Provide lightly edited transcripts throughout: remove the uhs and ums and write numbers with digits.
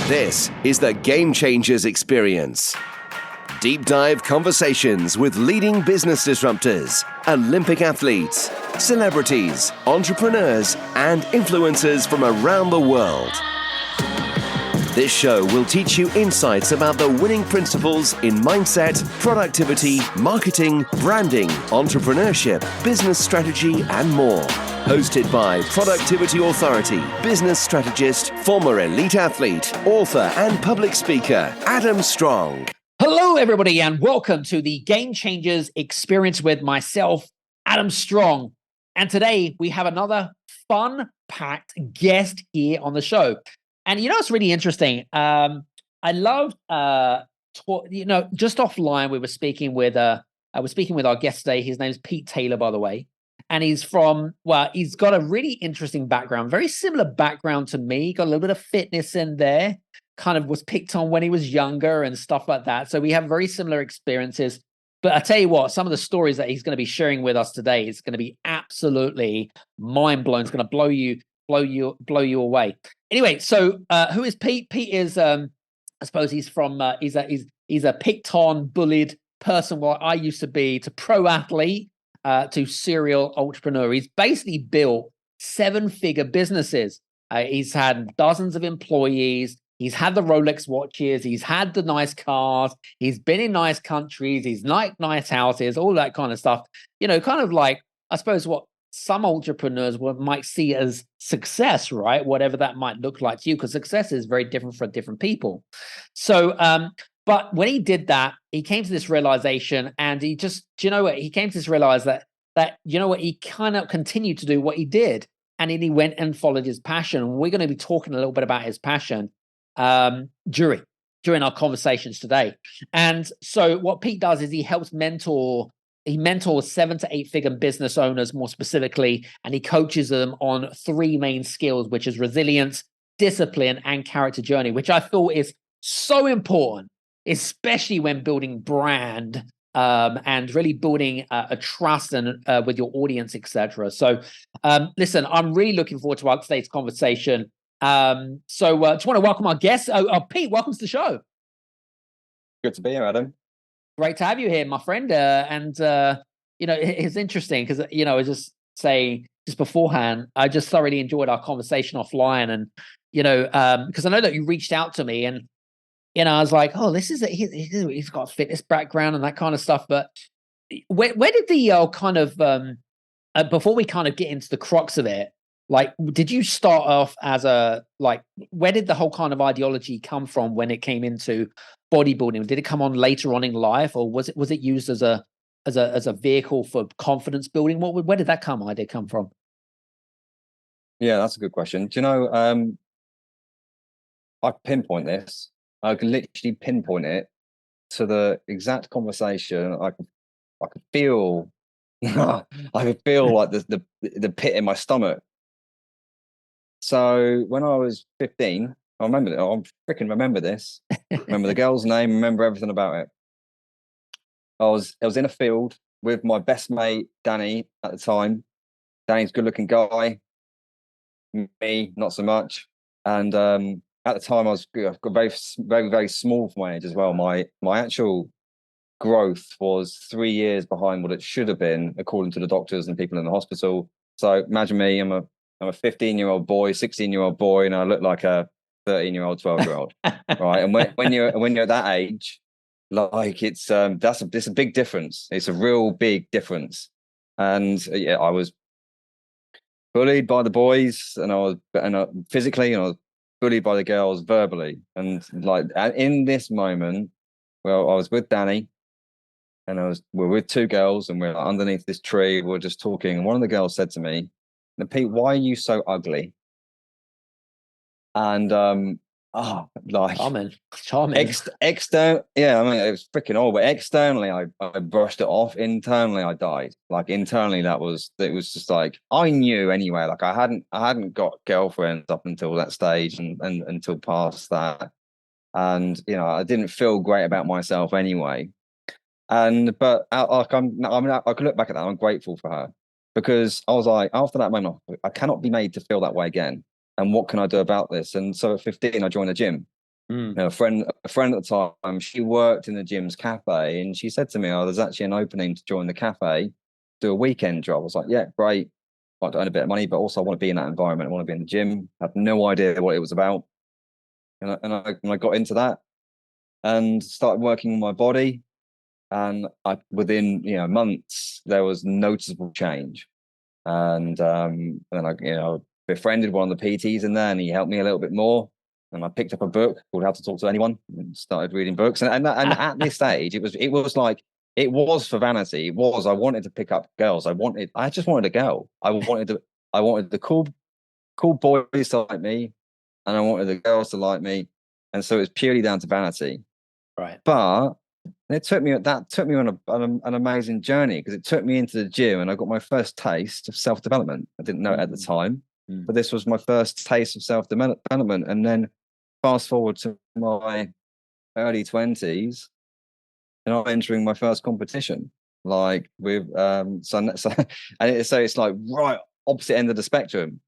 This is the Game Changers Experience. Deep dive conversations with leading business disruptors, Olympic athletes, celebrities, entrepreneurs, and influencers from around the world. This show will teach you insights about the winning principles in mindset, productivity, marketing, branding, entrepreneurship, business strategy, and more. Hosted by Productivity Authority, business strategist, former elite athlete, author, and public speaker, Adam Strong. Hello, everybody, and welcome to the Game Changers Experience with myself, Adam Strong. And today we have another fun-packed guest here on the show. And you know, it's really interesting. I love, just offline, we were speaking with, I was speaking with our guest today. His name's Pete Taylor, by the way. And he's he's got a really interesting background, very similar background to me, got a little bit of fitness in there, kind of was picked on when he was younger and stuff like that. So we have very similar experiences. But I tell you what, some of the stories that he's going to be sharing with us today is going to be absolutely mind-blowing. It's going to blow you away. Anyway, so who is Pete? Pete is, I suppose he's from, he's a picked on, bullied person, what I used to be, to pro athlete, to serial entrepreneur. He's basically built 7-figure businesses. He's had dozens of employees. He's had the Rolex watches. He's had the nice cars. He's been in nice countries. He's like nice houses, all that kind of stuff. You know, kind of like, I suppose, what some entrepreneurs might see as success, right? Whatever that might look like to you, because success is very different for different people. So, but when he did that, he came to this realization, and he just, you know what? He came to this realize that you know what? He kind of continued to do what he did, and then he went and followed his passion. And we're going to be talking a little bit about his passion during our conversations today. And so, what Pete does is he helps mentors 7 to 8 figure business owners more specifically, and he coaches them on 3 main skills, which is resilience, discipline, and character journey, which I feel is so important, especially when building brand and really building a trust and with your audience, etc. So, listen, I'm really looking forward to today's conversation. Just want to welcome our guest. Pete, welcome to the show. Good to be here, Adam. Great to have you here, my friend. It's interesting because, I was just saying just beforehand, I just thoroughly enjoyed our conversation offline. And, because I know that you reached out to me and, I was like, oh, this is he's got a fitness background and that kind of stuff. But where did the before we kind of get into the crux of it, like, did you start off as where did the whole kind of ideology come from when it came into bodybuilding? Did it come on later on in life, or was it used as a vehicle for confidence building? Where did that idea come from? Yeah, that's a good question. Do you know, I pinpoint this. I can literally pinpoint it to the exact conversation. I could feel, I could feel like the pit in my stomach. So when I was 15, I remember it. I freaking remember this. Remember the girl's name. Remember everything about it. I was in a field with my best mate Danny at the time. Danny's a good-looking guy. Me, not so much. And at the time, I got very, very, very small for my age as well. My actual growth was 3 years behind what it should have been, according to the doctors and people in the hospital. So imagine me. I'm a 15-year-old boy, 16-year-old boy, and I look like a 13-year-old, 12-year-old, right? And when you're at that age, like it's a big difference. It's a real big difference. And yeah, I was bullied by the boys, and I was physically, and I was bullied by the girls verbally. And like in this moment, well, I was with Danny, and we're with 2 girls, and we're underneath this tree. We're just talking, and one of the girls said to me, "Pete, why are you so ugly?" And charming. External, yeah, I mean, it was freaking old. But externally, I brushed it off. Internally, I died. Like internally, it was just like I knew anyway. Like I hadn't got girlfriends up until that stage, and until past that, and I didn't feel great about myself anyway. But I can look back at that. I'm grateful for her. Because I was like, after that moment, I cannot be made to feel that way again. And what can I do about this? And so at 15, I joined the gym. A friend at the time, she worked in the gym's cafe, and she said to me, "Oh, there's actually an opening to join the cafe, do a weekend job." I was like, "Yeah, great. I'd like to earn a bit of money, but also I want to be in that environment. I want to be in the gym." I had no idea what it was about, and I got into that and started working on my body. And within months, there was noticeable change. And then I befriended one of the PTs in there, and he helped me a little bit more. And I picked up a book called How to Talk to Anyone and started reading books. And at this stage, it was like, it was for vanity. I wanted to pick up girls. I just wanted a girl. I wanted the cool boys to like me, and I wanted the girls to like me. And so it's purely down to vanity. Right. But it took me on an amazing journey, because it took me into the gym, and I got my first taste of self-development. I didn't know it at the time, but this was my first taste of self-development. And then fast forward to my early 20s, and I'm entering my first competition, like with so it's like right opposite end of the spectrum.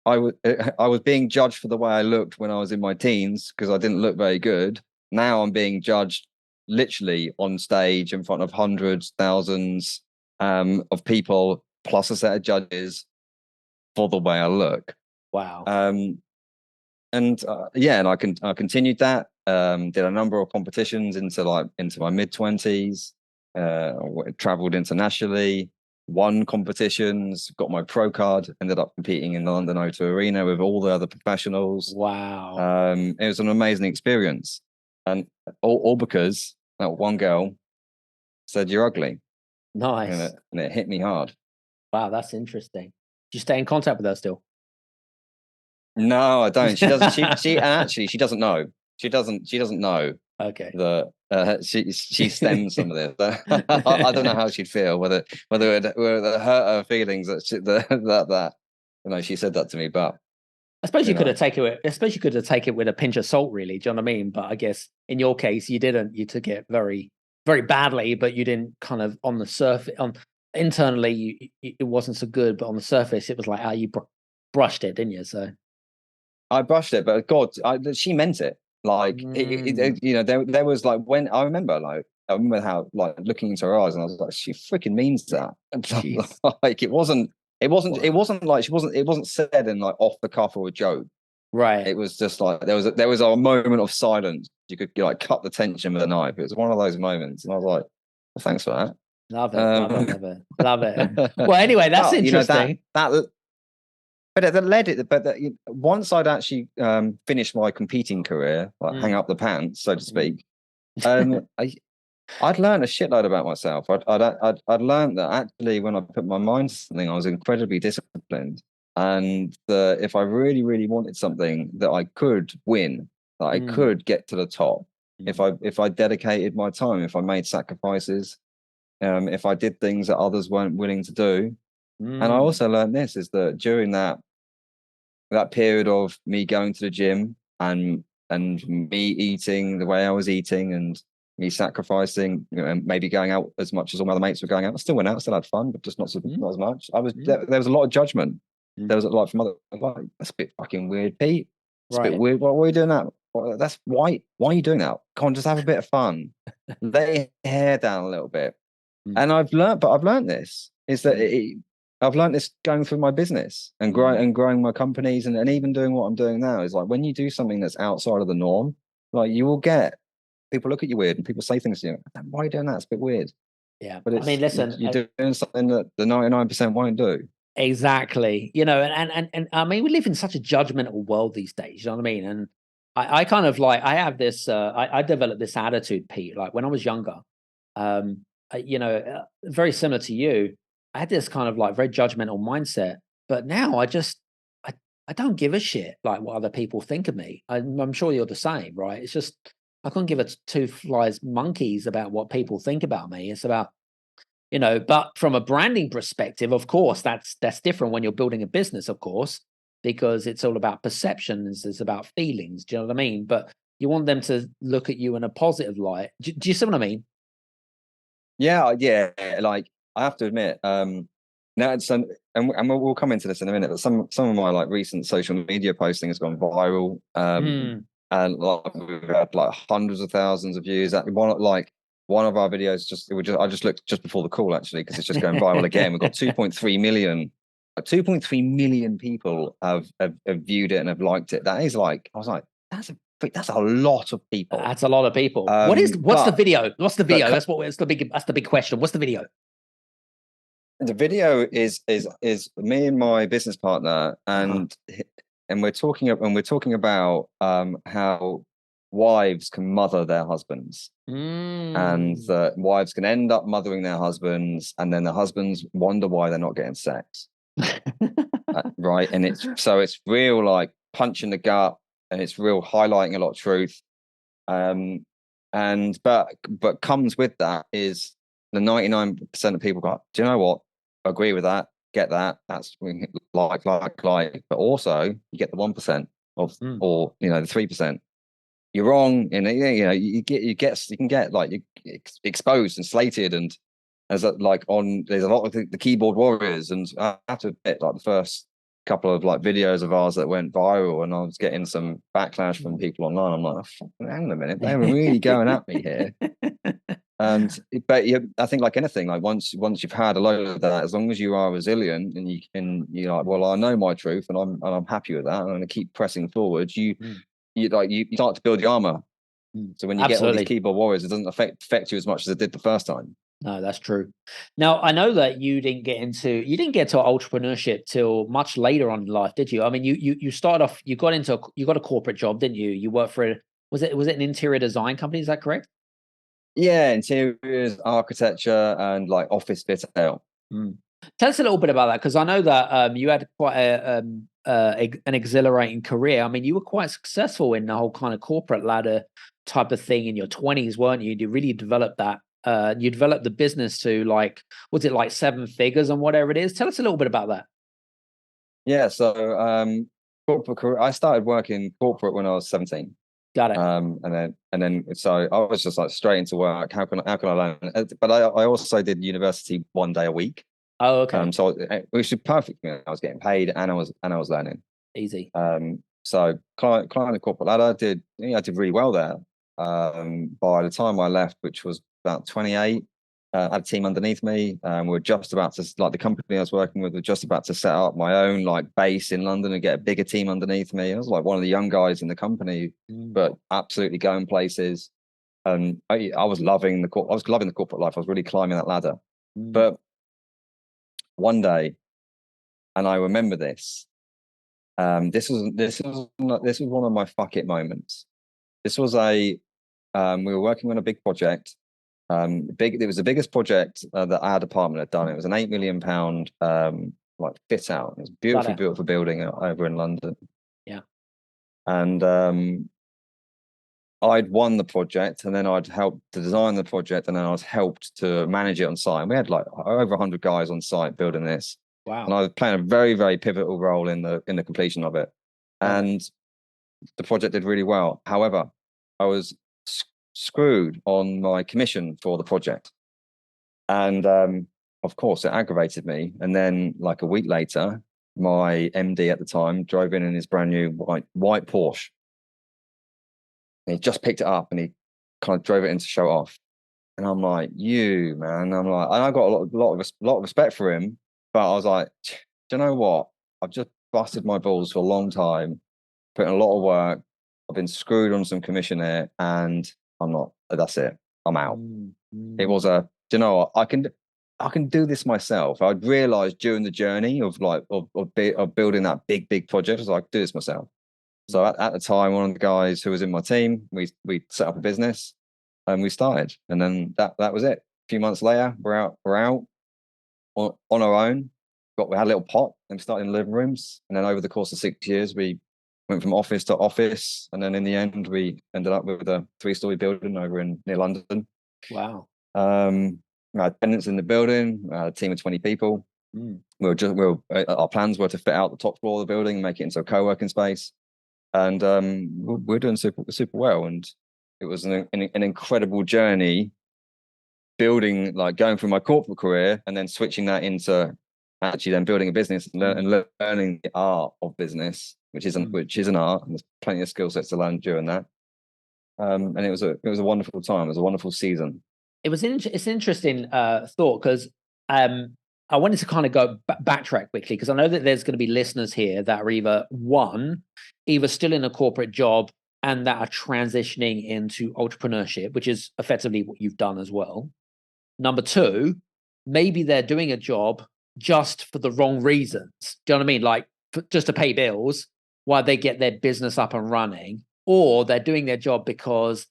I was being judged for the way I looked when I was in my teens, because I didn't look very good. Now I'm being judged literally on stage in front of hundreds, thousands of people, plus a set of judges, for the way I look. Wow. And I continued that. Did a number of competitions into my mid-20s. Traveled internationally, won competitions, got my pro card, ended up competing in the London O2 Arena with all the other professionals. Wow. It was an amazing experience, and all because that one girl said you're ugly. Nice. And it hit me hard. Wow, that's interesting. Do you stay in contact with her still? No, I don't. She doesn't. She and actually she doesn't know. She doesn't know Okay. that she stems some of this. I don't know how she'd feel, whether it hurt her feelings that she said that to me. But I suppose you could have taken it with a pinch of salt, really. Do you know what I mean? But I guess in your case, you didn't. You took it very, very badly, but you didn't kind of on the surface. Internally, it wasn't so good, but on the surface, it was like how you brushed it, didn't you? So I brushed it, but God, she meant it. Like there was like when I remember how like looking into her eyes, and I was like, she freaking means that. Like it wasn't like it wasn't said in like off the cuff or a joke. Right. It was just like there was a moment of silence. You could like cut the tension with a knife. It was one of those moments, and I was like, well, thanks for that. Love it. Love it. Well, anyway, that's interesting. Once I'd actually finished my competing career, like hang up the pants, so to speak, I'd learned a shitload about myself. I'd learned that actually when I put my mind to something, I was incredibly disciplined, and if I really, really wanted something, that I could win, that I could get to the top, if I dedicated my time, if I made sacrifices, if I did things that others weren't willing to do. And I also learned this, is that during that period of me going to the gym and me eating the way I was eating, and me sacrificing, and maybe going out as much as all my other mates were going out. I still went out, still had fun, but just not as much. There was a lot of judgment. There was a lot from other, like, that's a bit fucking weird, Pete. It's a bit weird. Why are you doing that? That's why are you doing that? Come on, just have a bit of fun. Let your hair down a little bit. And I've learned this, is that I've learned this going through my business and growing my companies, and even doing what I'm doing now, is like when you do something that's outside of the norm, like you will get people look at you weird, and people say things to you. Why are you doing that? It's a bit weird. Yeah. But I mean, listen, you're doing something that the 99% won't do. Exactly. And I mean, we live in such a judgmental world these days. You know what I mean? And I kind of like, I have this, I developed this attitude, Pete, like when I was younger, very similar to you. I had this kind of like very judgmental mindset, but now I don't give a shit like what other people think of me. I'm sure you're the same, right? It's just, I couldn't give a two flies monkeys about what people think about me. It's about, but from a branding perspective, of course, that's different when you're building a business, of course, because it's all about perceptions, it's about feelings. Do you know what I mean? But you want them to look at you in a positive light. Do you see what I mean? Yeah. Like, I have to admit, now and we'll come into this in a minute, but some of my like recent social media posting has gone viral. and like we've had like hundreds of thousands of views. That one of our videos I just looked just before the call actually because it's just going viral again. We've got 2.3 million. 2.3 million people have viewed it and have liked it. That is like, I was like, that's a lot of people. That's a lot of people. What's the video? What's the video? That's the big question. What's the video? The video is me and my business partner, and we're talking about how wives can mother their husbands, and that wives can end up mothering their husbands, and then the husbands wonder why they're not getting sex. Right, and it's real like punch in the gut, and it's real highlighting a lot of truth, and but comes with that is the 99% of people go, do you know what, agree with that, get that, that's like but also you get the 1% of or the 3%, you're wrong, and you can get like you exposed and slated, and there's a lot of the keyboard warriors, and I have to admit, like the first couple of like videos of ours that went viral, and I was getting some backlash from people online. I'm like, oh, hang on a minute, they were really going at me here. But I think like anything, like once you've had a load of that, as long as you are resilient and you're like, well, I know my truth, and I'm happy with that, and I'm going to keep pressing forward. You start to build the armor. So when you get all these keyboard warriors, it doesn't affect you as much as it did the first time. No, that's true. Now, I know that you didn't get into entrepreneurship till much later on in life, did you? I mean, you started off, you got a corporate job, didn't you? You worked for was it an interior design company? Is that correct? Yeah, interiors, architecture, and like office fit out. Tell us a little bit about that, because I know that you had quite an exhilarating career. I mean, you were quite successful in the whole kind of corporate ladder type of thing in your 20s, weren't you? You really developed that. You developed the business to was it like 7 figures and whatever it is? Tell us a little bit about that. Yeah, so corporate career, I started working corporate when I was 17. Got it. And then so I was just like straight into work. How can I learn? But I also did university 1 day a week. Oh, okay. So which was perfect. I was getting paid and I was learning. Easy. So climbed the corporate ladder. I did really well there. By the time I left, which was about 28, I had a team underneath me. We're just about to, like, the company I was working with, were just about to set up my own like base in London and get a bigger team underneath me. I was like one of the young guys in the company, but absolutely going places. And I was loving the corporate life. I was really climbing that ladder. But one day, and I remember this. This was one of my fuck it moments. This was we were working on a big project. It was the biggest project that our department had done. It was an £8 million like fit out. It was a beautiful building over in London. Yeah. And I'd won the project, and then I'd helped to design the project, and then I was helped to manage it on site. And we had like over 100 guys on site building this. Wow. And I was playing a very, very pivotal role in the completion of it. And the project did really well. However, I was screwed on my commission for the project. And of course, it aggravated me. And then like a week later, my MD at the time drove in his brand new white Porsche. And he just picked it up and he kind of drove it in to show it off. And I'm like, you, man. I'm like, and I got a lot of respect for him. But I was like, do you know what? I've just busted my balls for a long time, put in a lot of work. I've been screwed on some commission here, and I'm not. That's it. I'm out. It was do you know what? I can do this myself. I'd realized during the journey of building that big project, I was like, do this myself. So at the time, one of the guys who was in my team, we set up a business and we started, and then that was it. A few months later, we're out on our own. We had a little pot and we started in the living rooms, and then over the course of 6 years, we went from office to office, and then in the end, we ended up with a 3-story building over near London. Wow. We had tenants in the building, a team of 20 people. Our plans were to fit out the top floor of the building and make it into a co-working space. And we're doing super well. And it was an incredible journey building, like going through my corporate career and then switching that into actually then building a business and learning the art of business. which is an art, and there's plenty of skill sets to learn during that. And it was a wonderful time. It was a wonderful season. It's an interesting thought, because I wanted to kind of go backtrack quickly, because I know that there's going to be listeners here that are either still in a corporate job and that are transitioning into entrepreneurship, which is effectively what you've done as well. Number two, maybe they're doing a job just for the wrong reasons. Do you know what I mean? Like just to pay bills while they get their business up and running, or they're doing their job because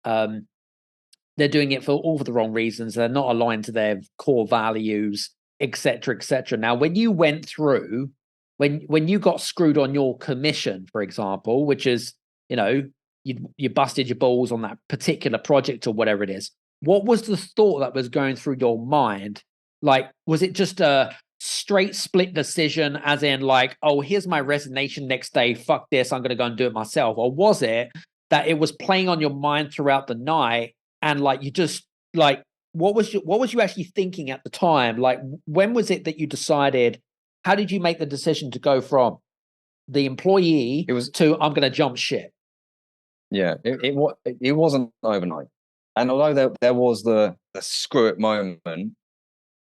they're doing it for all for the wrong reasons. They're not aligned to their core values, etc., etc. Now, when you went through, when you got screwed on your commission, for example, which is, you busted your balls on that particular project or whatever it is, what was the thought that was going through your mind? Like, was it just a straight split decision, as in like, oh, here's my resignation next day, fuck this, I'm going to go and do it myself? Or was it that it was playing on your mind throughout the night, and like you just like, what was you actually thinking at the time? Like, when was it that you decided? How did you make the decision to go from the employee to I'm going to jump ship? Yeah, it wasn't overnight. And although there was the screw it moment,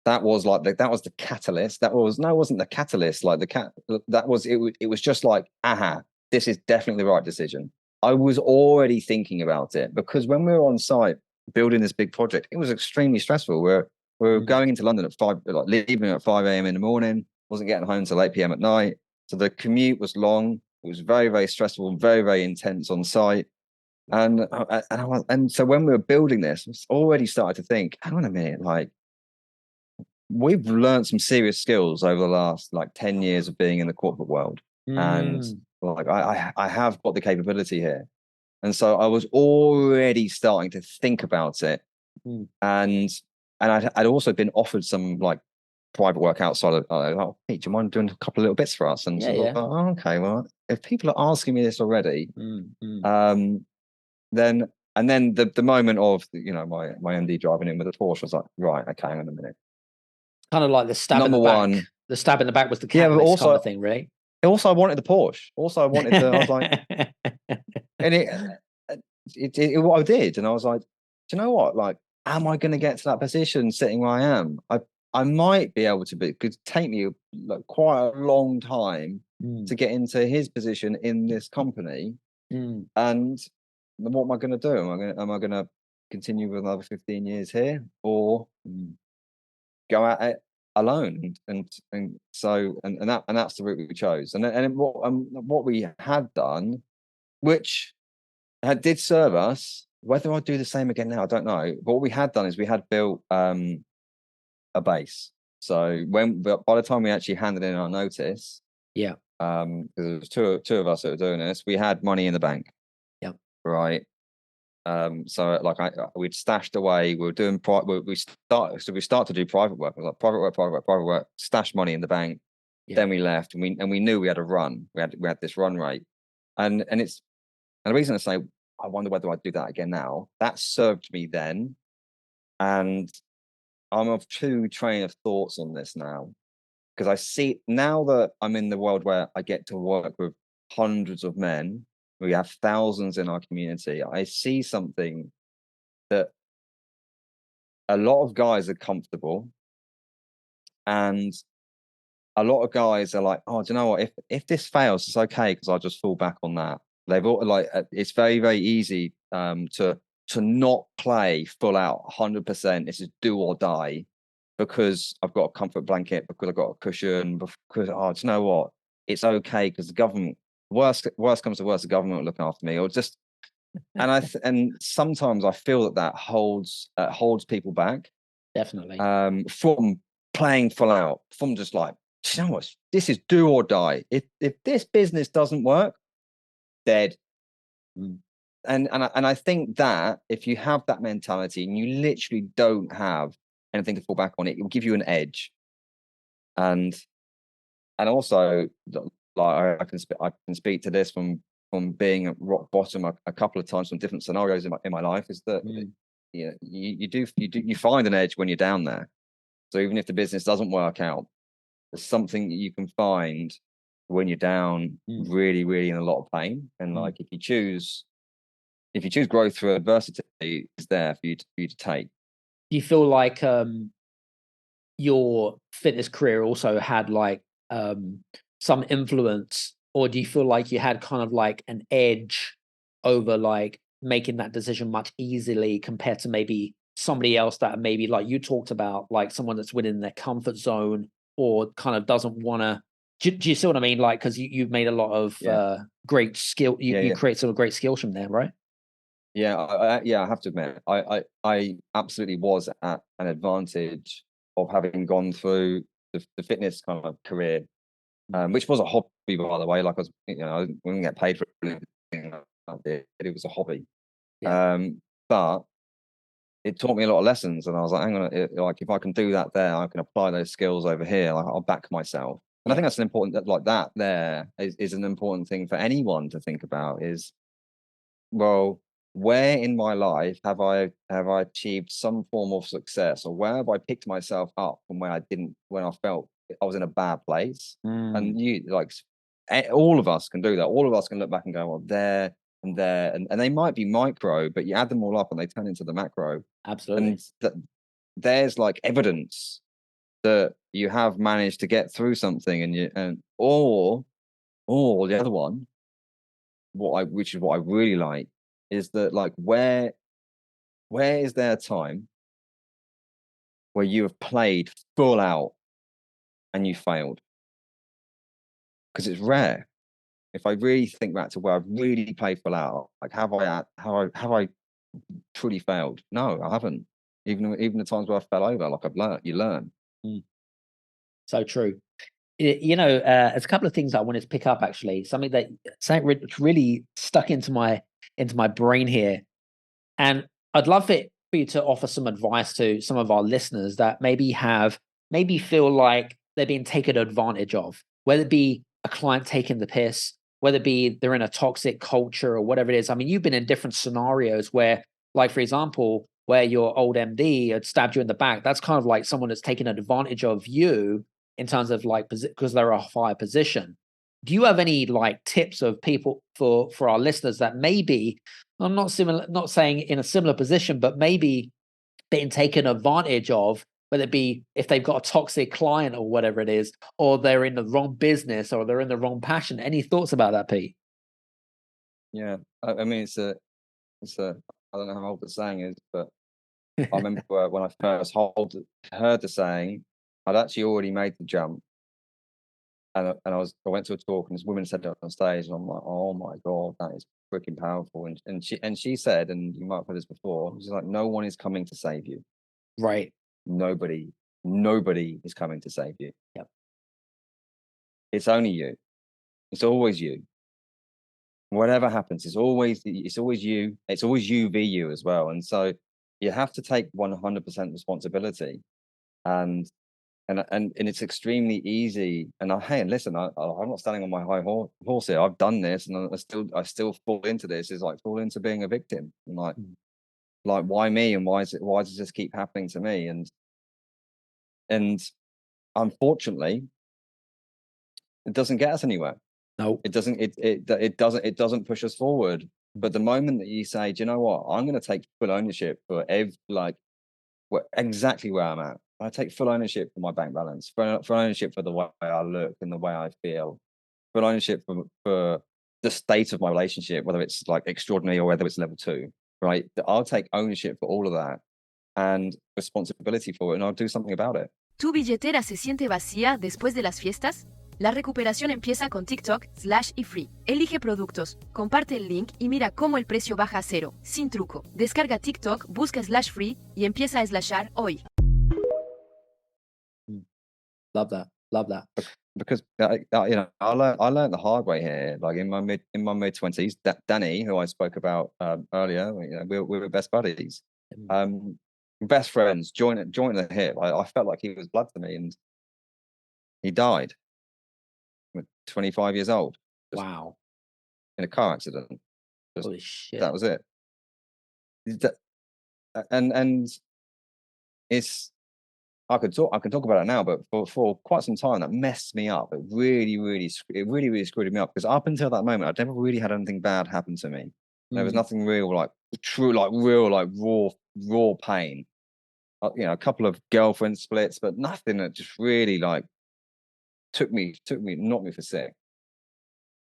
that was the catalyst. It wasn't the catalyst. Like it was just like, aha, this is definitely the right decision. I was already thinking about it, because when we were on site building this big project, it was extremely stressful. We were going into London at 5, like leaving at 5 a.m. in the morning, wasn't getting home till 8 p.m. at night. So the commute was long. It was very, very stressful, very, very intense on site. And so when we were building this, I already started to think, hang on a minute, like, we've learned some serious skills over the last 10 years of being in the corporate world. And like, I have got the capability here. And so I was already starting to think about it. And I'd also been offered some private work outside of, oh, hey, do you mind doing a couple of little bits for us? And oh, okay, well, if people are asking me this already, then the moment of my MD driving in with a Porsche, I was like, right, okay, hang on a minute. Kind of like the stab in the back. The stab in the back was the catalyst kind of thing, right? Also, I wanted the Porsche. Also, I wanted I was like, and what I did, and I was like, do you know what? Like, am I going to get to that position sitting where I am? I might be able to, but it could take me quite a long time to get into his position in this company. And what am I going to do? Am I going to continue with another 15 years here, or go at it alone? And that's the route we chose. And what we had done, which did serve us. Whether I'd do the same again now, I don't know. But what we had done is we had built a base. So by the time we actually handed in our notice, because there was two of us that were doing this, we had money in the bank. Right. So we'd stashed away. We were doing we start to do private work. It was like private work, stash money in the bank. Then we left, and we knew we had a run. We had this run rate, and the reason I say I wonder whether I'd do that again now. That served me then, and I'm of two train of thoughts on this now, because I see now that I'm in the world where I get to work with hundreds of men. We have thousands in our community. I see something that a lot of guys are comfortable, and a lot of guys are like, oh, do you know what? If this fails, it's okay, because I'll just fall back on that. They've all it's very, very easy to not play full out 100%. This is do or die, because I've got a comfort blanket, because I've got a cushion, because do you know what? It's okay, because the government, worst comes to worst, the government will look after me, or just. And sometimes I feel that holds people back, definitely, from playing full out, from just like, you know what, this is do or die. If this business doesn't work, dead. And I think that if you have that mentality and you literally don't have anything to fall back on, it will give you an edge. And also, like I can speak to this from being at rock bottom a couple of times from different scenarios in my life, is that you find an edge when you're down there. So even if the business doesn't work out, there's something that you can find when you're down, really, really in a lot of pain. And like if you choose growth through adversity, it's there for you to take. Do you feel like your fitness career also had like some influence, or do you feel like you had kind of like an edge over like making that decision much easily compared to maybe somebody else that maybe like you talked about, like someone that's within their comfort zone or kind of doesn't want to. Do you see what I mean? Like, because you've made a lot of great skill, you create some great skills from there, right? Yeah, I have to admit, I absolutely was at an advantage of having gone through the fitness kind of career, which was a hobby, by the way. Like I wouldn't get paid for anything like that. It was a hobby, but it taught me a lot of lessons. And I was like, hang on, like if I can do that there, I can apply those skills over here. Like I'll back myself. And I think that's an important, like that there is an important thing for anyone to think about. Is, well, where in my life have I achieved some form of success, or where have I picked myself up from where I didn't, when I felt I was in a bad place? And you, like, all of us can do that. All of us can look back and go, well, there and there, and they might be micro, but you add them all up and they turn into the macro. Absolutely. And there's like evidence that you have managed to get through something, or the other one, which is what I really like, is that like where is there a time where you have played full out and you failed? Because it's rare. If I really think back to where I've really played full out, like have I truly failed? No, I haven't. Even the times where I fell over, like you learn. So true. There's a couple of things I wanted to pick up actually. Something really stuck into my brain here, and I'd love it for you to offer some advice to some of our listeners that maybe feel like they're being taken advantage of, whether it be a client taking the piss, whether it be they're in a toxic culture or whatever it is. I mean, you've been in different scenarios where, like for example, where your old MD had stabbed you in the back. That's kind of like someone that's taken advantage of you in terms of like because they're a higher position. Do you have any like tips of people for our listeners that maybe, I'm not saying in a similar position, but maybe being taken advantage of, whether it be if they've got a toxic client or whatever it is, or they're in the wrong business or they're in the wrong passion? Any thoughts about that, Pete? Yeah, I mean, it's a I don't know how old the saying is, but I remember when I first heard the saying, I'd actually already made the jump, and I went to a talk, and this woman said it on stage, and I'm like, oh my god, that is freaking powerful. And she said, and you might have heard this before, she's like, no one is coming to save you. Right. Nobody is coming to save you. Yep. It's only you. It's always you. Whatever happens, it's always you. It's always you v you as well. And so you have to take 100% responsibility. And it's extremely easy. And hey, and listen, I'm not standing on my high horse here. I've done this, and I still fall into this. Is like fall into being a victim. And like why me? And why does this keep happening to me? And unfortunately, it doesn't get us anywhere. No, it doesn't. It doesn't push us forward. But the moment that you say, do you know what? I'm going to take full ownership for exactly where I'm at. I take full ownership for my bank balance, for ownership for the way I look and the way I feel, full ownership for the state of my relationship, whether it's like extraordinary or whether it's level 2, right? I'll take ownership for all of that and responsibility for it, and I'll do something about it. ¿Tu billetera se siente vacía después de las fiestas? La recuperación empieza con TikTok/eFree. Elige productos, comparte el link y mira cómo el precio baja a cero, sin truco. Descarga TikTok, busca /free y empieza a slashar hoy. Love that. Because I learned the hard way here. Like in my mid 20s, Danny, who I spoke about earlier, we were best buddies, best friends, joint at the hip. I felt like he was blood to me, and he died. 25 years old. Wow. In a car accident. Holy shit. That was it. And it's I can talk about it now, but for quite some time that messed me up. It really screwed me up, because up until that moment, I'd never really had anything bad happen to me. There was nothing real, like true, like real, like raw pain. A couple of girlfriend splits, but nothing that just really like knocked me for sick.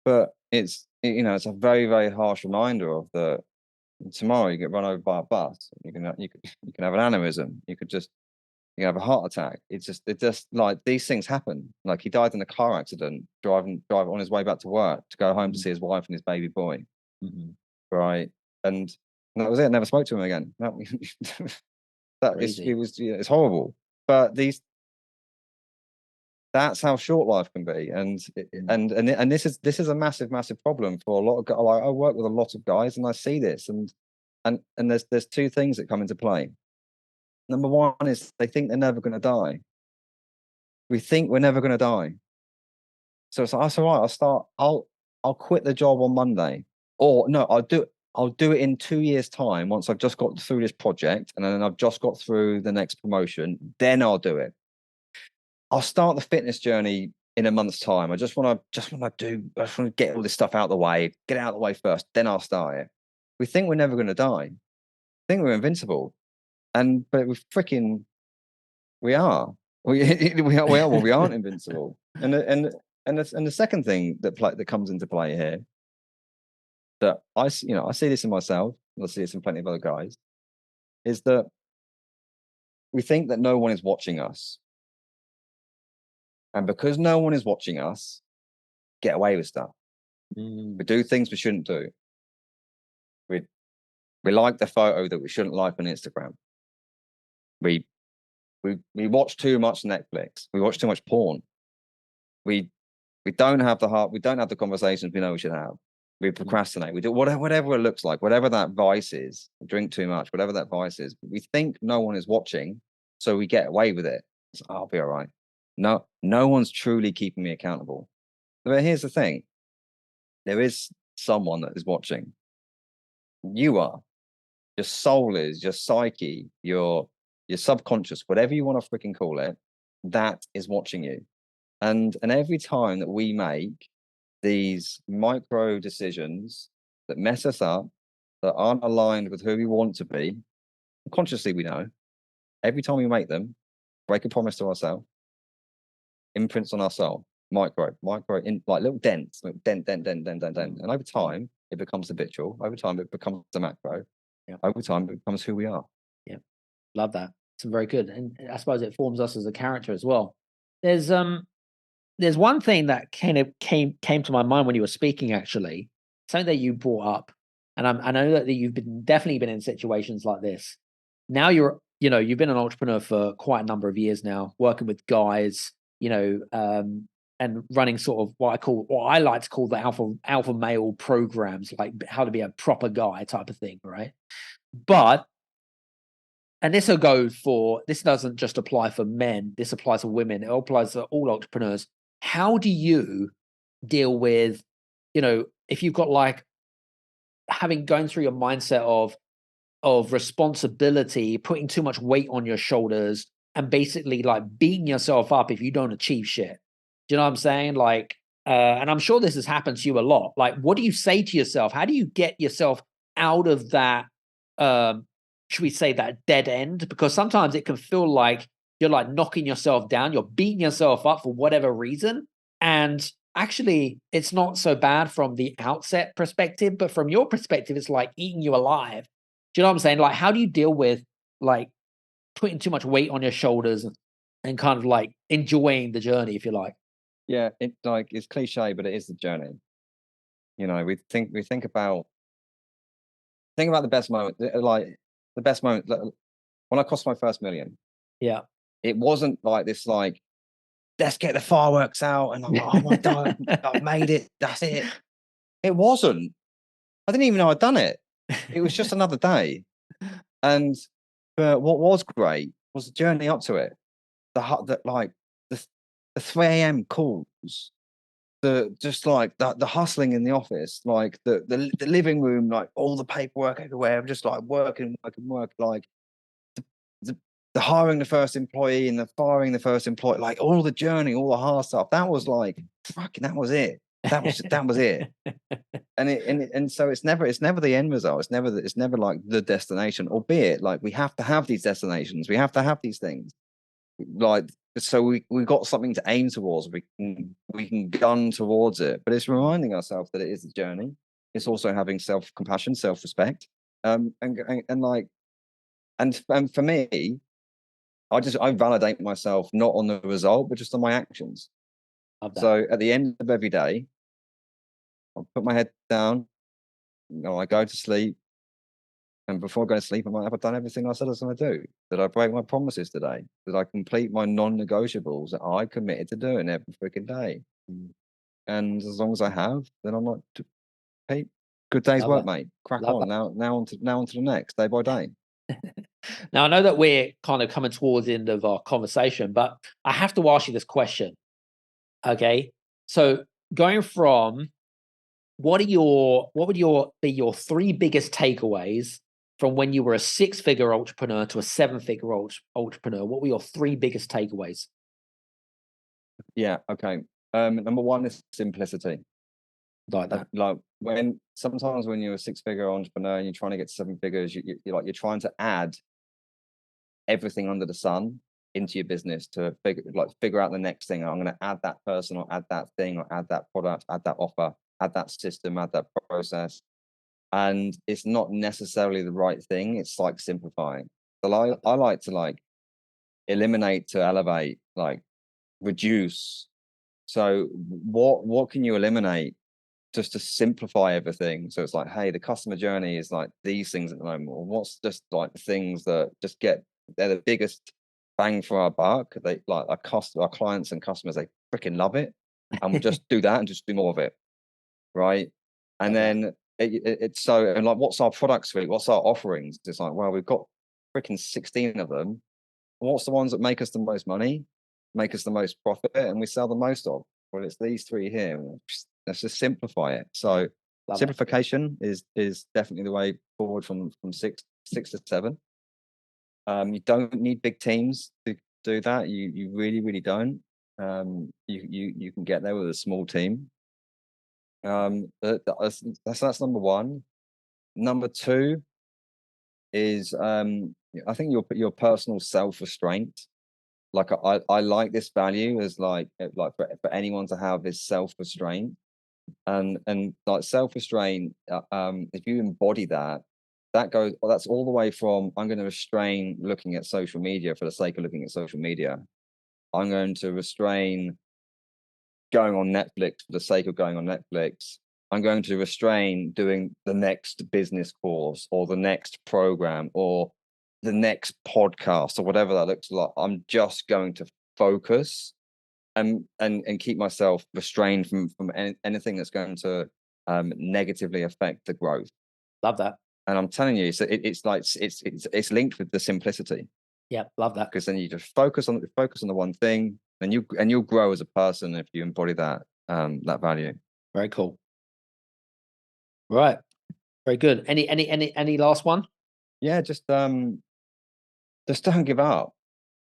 But it's a very, very harsh reminder of tomorrow you get run over by a bus. You can have an aneurysm. You can have a heart attack. It just like these things happen. Like he died in a car accident driving on his way back to work to go home to see his wife and his baby boy. Right. And that was it. I never spoke to him again. It's horrible. But that's how short life can be. And this is a massive problem for a lot of guys. Like, I work with a lot of guys and I see this, and there's two things that come into play. Number one is they think they're never going to die. We think we're never going to die. So it's like, that's all right. I'll quit the job on Monday, or no, I'll do it in 2 years' time once I've just got through this project and then I've just got through the next promotion. Then I'll do it. I'll start the fitness journey in a month's time. I just want to get all this stuff out of the way, get it out of the way first. Then I'll start it. We think we're never going to die. We think we're invincible. But we are. We aren't invincible. And the second thing that comes into play here, that I see this in myself, and I see this in plenty of other guys, is that we think that no one is watching us, and because no one is watching us, get away with stuff. We do things we shouldn't do. We like the photo that we shouldn't like on Instagram. We watch too much Netflix. We watch too much porn. We don't have the heart. We don't have the conversations we know we should have. We procrastinate. We do whatever it looks like, whatever that vice is. We drink too much, whatever that vice is. We think no one is watching, so we get away with it. I'll be all right. No one's truly keeping me accountable. But here's the thing: there is someone that is watching. You are. Your soul is, your psyche, your subconscious, whatever you want to freaking call it, that is watching you. And every time that we make these micro decisions that mess us up, that aren't aligned with who we want to be, consciously we know, every time we make them, break a promise to ourselves, imprints on our soul, micro, in like little dents, like dent. And over time, it becomes habitual. Over time, it becomes a macro. Yeah. Over time, it becomes who we are. Yeah, love that. It's very good, and I suppose it forms us as a character as well. There's one thing that kind of came to my mind when you were speaking. Actually, something that you brought up, and I know that you've definitely been in situations like this. Now you've been an entrepreneur for quite a number of years now, working with guys, and running sort of what I like to call the alpha male programs, like how to be a proper guy type of thing, right? But, and this doesn't just apply for men, this applies to women, it applies to all entrepreneurs. How do you deal with, if you've got like going through your mindset of responsibility, putting too much weight on your shoulders, and basically like beating yourself up if you don't achieve shit? Do you know what I'm saying? Like, and I'm sure this has happened to you a lot. Like, what do you say to yourself? How do you get yourself out of that, should we say, that dead end? Because sometimes it can feel like you're like knocking yourself down, you're beating yourself up for whatever reason. And actually, it's not so bad from the outset perspective, but from your perspective, it's like eating you alive. Do you know what I'm saying? Like, how do you deal with like putting too much weight on your shoulders and kind of like enjoying the journey, if you like? Yeah, it's cliche, but it is the journey. We think about the best moment, like the best moment when I cost my first million. Yeah, it wasn't like this, like, let's get the fireworks out and I'm like, oh my God, I've made it. That's it. It wasn't. I didn't even know I'd done it. It was just another day. And what was great was the journey up to it. The 3 a.m. calls, the hustling in the office, like the living room, like all the paperwork everywhere. I'm just like working, like the hiring the first employee and the firing the first employee, like all the journey, all the hard stuff, that was like fucking, that was it. That was it. And so it's never the end result. It's never like the destination, albeit like we have to have these destinations. We have to have these things. Like, so we got something to aim towards. We can gun towards it, but it's reminding ourselves that it is a journey. It's also having self-compassion, self-respect. And for me, I validate myself not on the result, but just on my actions. So at the end of every day, I'll put my head down, I go to sleep, and before I go to sleep, I might have done everything I said I was going to do. Did I break my promises today? Did I complete my non-negotiables that I committed to doing every freaking day? And as long as I have, then I'm like, hey, good day's work, mate. Crack on. Now on to the next, day by day. Now, I know that we're kind of coming towards the end of our conversation, but I have to ask you this question. Okay. So going from what would be your three biggest takeaways from when you were a 6-figure entrepreneur to a 7-figure entrepreneur? What were your three biggest takeaways? Yeah. Okay. Number one is simplicity. Like that. Like sometimes when you're a 6-figure entrepreneur and you're trying to get to 7 figures, you're trying to add everything under the sun into your business to figure out the next thing. I'm going to add that person, or add that thing, or add that product, add that offer, add that system, add that process. And it's not necessarily the right thing. It's like simplifying. So I like to eliminate to elevate, reduce. So what can you eliminate just to simplify everything? So it's like, hey, the customer journey is like these things at the moment. Or what's just like the things that just they're the biggest bang for our buck. They like our clients and customers, they freaking love it. And we'll just do that and just do more of it. Right. And then it's so, and like, what's our product suite? What's our offerings? It's like, well, we've got freaking 16 of them. What's the ones that make us the most money, make us the most profit, and we sell the most of? Well, it's these three here. Let's just simplify it. So simplification is definitely the way forward from 6 to 7. You don't need big teams to do that. You really, really don't. You can get there with a small team. That's number one. Number two is I think your personal self-restraint. Like I like this value as like for anyone to have this self-restraint, and like self-restraint. If you embody that goes, well, that's all the way from I'm going to restrain looking at social media for the sake of looking at social media. I'm going to restrain going on Netflix for the sake of going on Netflix. I'm going to restrain doing the next business course or the next program or the next podcast or whatever that looks like. I'm just going to focus and keep myself restrained from anything that's going to negatively affect the growth. Love that. And I'm telling you, so it's linked with the simplicity. Yeah, love that. Because then you just focus on the one thing, and you'll grow as a person if you embody that value. Very cool. Right. Very good. Any last one? Yeah, just don't give up.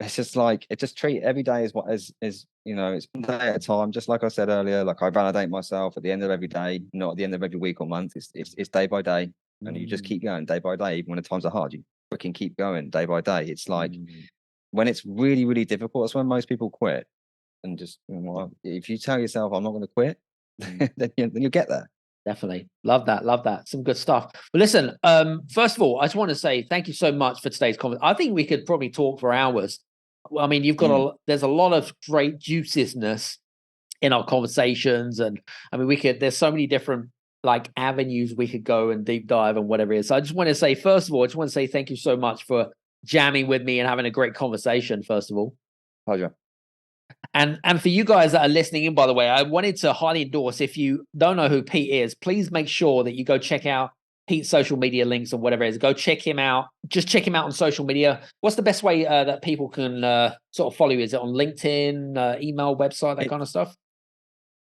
It's just just treat every day as it's one day at a time. Just like I said earlier, like I validate myself at the end of every day, not at the end of every week or month. It's day by day, and you just keep going day by day. Even when the times are hard, you freaking keep going day by day. It's like when it's really, really difficult, that's when most people quit. And just if you tell yourself I'm not going to quit, then you'll get there. Definitely. Love that. Some good stuff. But listen, first of all, I just want to say thank you so much for today's conversation. I think we could probably talk for hours. I mean, you've got there's a lot of great juiciness in our conversations. And I mean, there's so many different avenues we could go and deep dive and whatever it is. So I just want to say, first of all, thank you so much for jamming with me and having a great conversation, first of all. Pleasure. And for you guys that are listening in, by the way, I wanted to highly endorse, if you don't know who Pete is, please make sure that you go check out Pete's social media links or whatever it is. Go check him out. Just check him out on social media. What's the best way that people can sort of follow you? Is it on LinkedIn, email, website, that kind of stuff?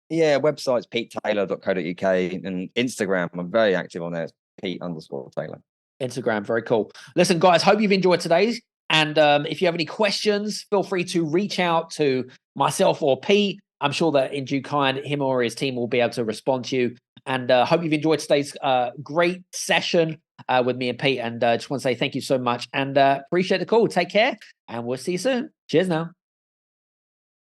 Yeah, website's petetaylor.co.uk, and Instagram, I'm very active on there. It's Pete_Taylor. Instagram, very cool. Listen, guys, hope you've enjoyed today's. And if you have any questions, feel free to reach out to myself or Pete. I'm sure that in due kind, him or his team will be able to respond to you. And hope you've enjoyed today's great session with me and Pete. And just want to say thank you so much and appreciate the call. Take care and we'll see you soon. Cheers now.